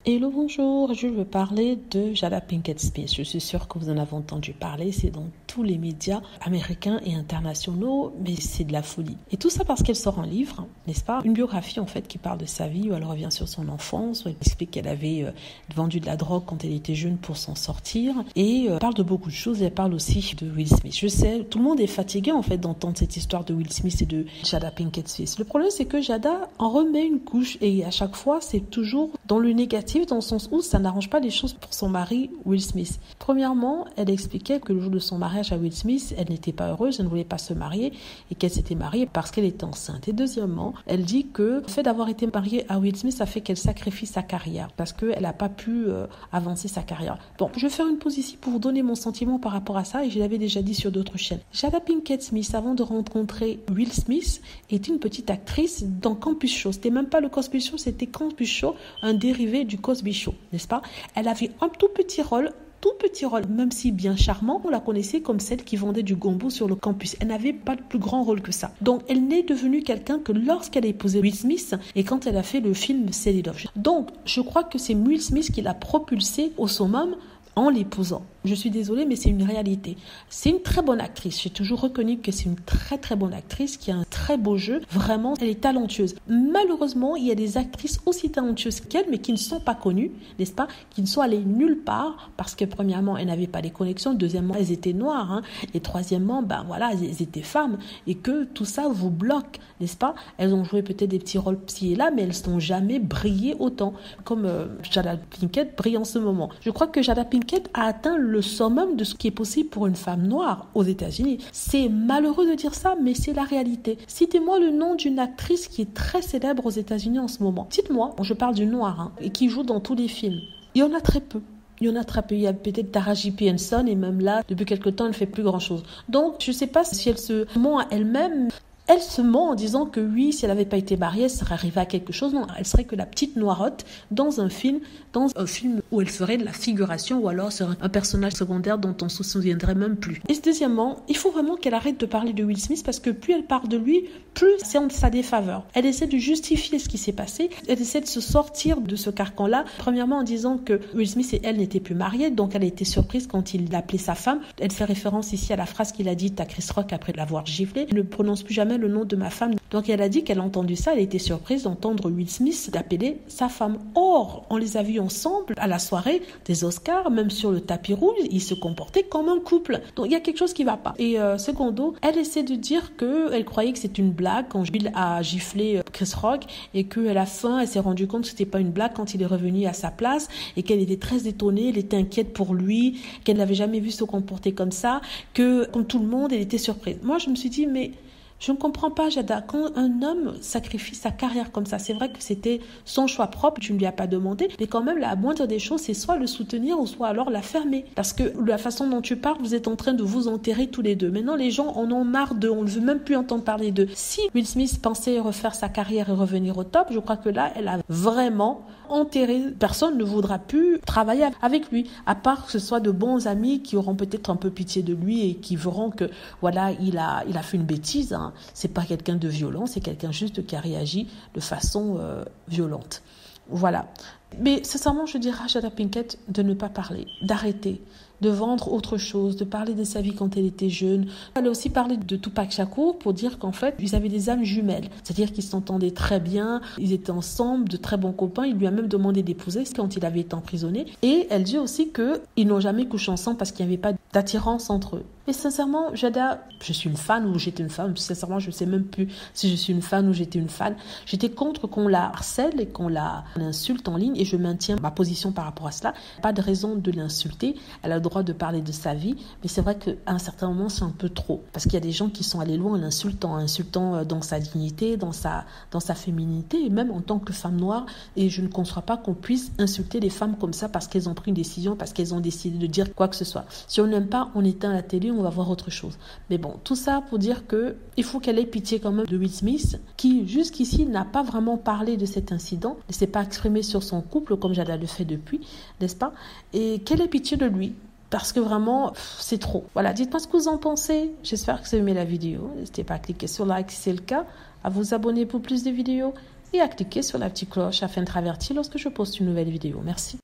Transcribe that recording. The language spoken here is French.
Hello, bonjour, je veux parler de Jada Pinkett Smith. Je suis sûre que vous en avez entendu parler, c'est dans tous les médias américains et internationaux, mais c'est de la folie. Et tout ça parce qu'elle sort un livre, n'est-ce pas? Une biographie en fait qui parle de sa vie, où elle revient sur son enfance, où elle explique qu'elle avait vendu de la drogue quand elle était jeune pour s'en sortir, et parle de beaucoup de choses, et elle parle aussi de Will Smith. Je sais, tout le monde est fatigué en fait d'entendre cette histoire de Will Smith et de Jada Pinkett Smith. Le problème c'est que Jada en remet une couche, et à chaque fois c'est toujours dans le négatif, dans le sens où ça n'arrange pas les choses pour son mari Will Smith. Premièrement, elle expliquait que le jour de son mariage à Will Smith, elle n'était pas heureuse, elle ne voulait pas se marier et qu'elle s'était mariée parce qu'elle était enceinte. Et deuxièmement, elle dit que le fait d'avoir été mariée à Will Smith, ça fait qu'elle sacrifie sa carrière parce qu'elle n'a pas pu avancer sa carrière. Bon, je vais faire une pause ici pour vous donner mon sentiment par rapport à ça, et je l'avais déjà dit sur d'autres chaînes. Jada Pinkett Smith, avant de rencontrer Will Smith, était une petite actrice dans Campus Show. C'était même pas le Cosby Show, c'était Campus Show, un dérivé du Cosby Show, n'est-ce pas? Elle avait un tout petit rôle, même si bien charmant, on la connaissait comme celle qui vendait du gombo sur le campus. Elle n'avait pas de plus grand rôle que ça. Donc, elle n'est devenue quelqu'un que lorsqu'elle a épousé Will Smith et quand elle a fait le film Set It Off. Donc, je crois que c'est Will Smith qui l'a propulsée au summum en l'épousant. Je suis désolée, mais c'est une réalité. C'est une très bonne actrice. J'ai toujours reconnu que c'est une très très bonne actrice qui a un très beau jeu. Vraiment, elle est talentueuse. Malheureusement, il y a des actrices aussi talentueuses qu'elle, mais qui ne sont pas connues, n'est-ce pas? Qui ne sont allées nulle part parce que premièrement, elles n'avaient pas les connexions. Deuxièmement, elles étaient noires. Et troisièmement, elles étaient femmes. Et que tout ça vous bloque, n'est-ce pas? Elles ont joué peut-être des petits rôles ci et là, mais elles n'ont jamais brillé autant. Comme Jada Pinkett brille en ce moment. Je crois que Jada Pinkett a atteint le summum de ce qui est possible pour une femme noire aux États-Unis. C'est malheureux de dire ça, mais c'est la réalité. Citez-moi le nom d'une actrice qui est très célèbre aux États-Unis en ce moment. Dites-moi, je parle du noir, et qui joue dans tous les films. Il y en a très peu. Il y en a très peu. Il y a peut-être Taraji P. Henson, et même là, depuis quelque temps, elle ne fait plus grand-chose. Donc, je ne sais pas si elle se ment à elle-même. Elle se ment en disant que oui, si elle n'avait pas été mariée, elle serait arrivée à quelque chose. Non, elle serait que la petite noirotte dans un film où elle ferait de la figuration, ou alors serait un personnage secondaire dont on ne se souviendrait même plus. Et deuxièmement, il faut vraiment qu'elle arrête de parler de Will Smith, parce que plus elle parle de lui, plus c'est en sa défaveur. Elle essaie de justifier ce qui s'est passé, elle essaie de se sortir de ce carcan-là, premièrement en disant que Will Smith et elle n'étaient plus mariés, donc elle a été surprise quand il l'appelait sa femme. Elle fait référence ici à la phrase qu'il a dite à Chris Rock après l'avoir giflé. Il ne prononce plus jamais le nom de ma femme. Donc elle a dit qu'elle a entendu ça, elle a été surprise d'entendre Will Smith d'appeler sa femme. Or, on les a vus ensemble à la soirée des Oscars, même sur le tapis rouge, ils se comportaient comme un couple. Donc il y a quelque chose qui va pas. Et secondo, elle essaie de dire qu'elle croyait que c'est une blague quand Bill a giflé Chris Rock, et qu'à la fin, elle s'est rendue compte que c'était pas une blague quand il est revenu à sa place, et qu'elle était très étonnée, elle était inquiète pour lui, qu'elle n'avait jamais vu se comporter comme ça, que comme tout le monde, elle était surprise. Moi, je me suis dit, mais je ne comprends pas, Jada, quand un homme sacrifie sa carrière comme ça, c'est vrai que c'était son choix propre, tu ne lui as pas demandé, mais quand même, la moindre des choses, c'est soit le soutenir, ou soit alors la fermer. Parce que la façon dont tu parles, vous êtes en train de vous enterrer tous les deux. Maintenant, les gens en ont marre d'eux, on ne veut même plus entendre parler d'eux. Si Will Smith pensait refaire sa carrière et revenir au top, je crois que là, elle a vraiment enterré. Personne ne voudra plus travailler avec lui, à part que ce soit de bons amis qui auront peut-être un peu pitié de lui et qui verront que, voilà, il a fait une bêtise, hein. C'est pas quelqu'un de violent, c'est quelqu'un juste qui a réagi de façon violente. Voilà. Mais sincèrement, je dirais à Jada Pinkett de ne pas parler, d'arrêter, de vendre autre chose, de parler de sa vie quand elle était jeune. Elle a aussi parlé de Tupac Shakur pour dire qu'en fait, ils avaient des âmes jumelles. C'est-à-dire qu'ils s'entendaient très bien, ils étaient ensemble, de très bons copains. Il lui a même demandé d'épouser quand il avait été emprisonné. Et elle dit aussi qu'ils n'ont jamais couché ensemble parce qu'il n'y avait pas d'attirance entre eux. Et sincèrement, Jada, je suis une fan ou j'étais une fan. Sincèrement, je ne sais même plus si je suis une fan ou j'étais une fan. J'étais contre qu'on la harcèle et qu'on la insulte en ligne, et je maintiens ma position par rapport à cela. Pas de raison de l'insulter. Elle a le droit de parler de sa vie, mais c'est vrai qu'à un certain moment, c'est un peu trop. Parce qu'il y a des gens qui sont allés loin en insultant dans sa dignité, dans sa féminité, et même en tant que femme noire. Et je ne conçois pas qu'on puisse insulter les femmes comme ça parce qu'elles ont pris une décision, parce qu'elles ont décidé de dire quoi que ce soit. Si on n'aime pas, on éteint la télé, on va voir autre chose. Mais bon, tout ça pour dire que il faut qu'elle ait pitié quand même de Will Smith, qui jusqu'ici n'a pas vraiment parlé de cet incident, ne s'est pas exprimé sur son couple comme Jada le fait depuis, n'est-ce pas? Et qu'elle ait pitié de lui. Parce que vraiment, c'est trop. Voilà, dites-moi ce que vous en pensez. J'espère que vous avez aimé la vidéo. N'hésitez pas à cliquer sur like si c'est le cas, à vous abonner pour plus de vidéos. et à cliquer sur la petite cloche afin de t'avertir lorsque je poste une nouvelle vidéo. Merci.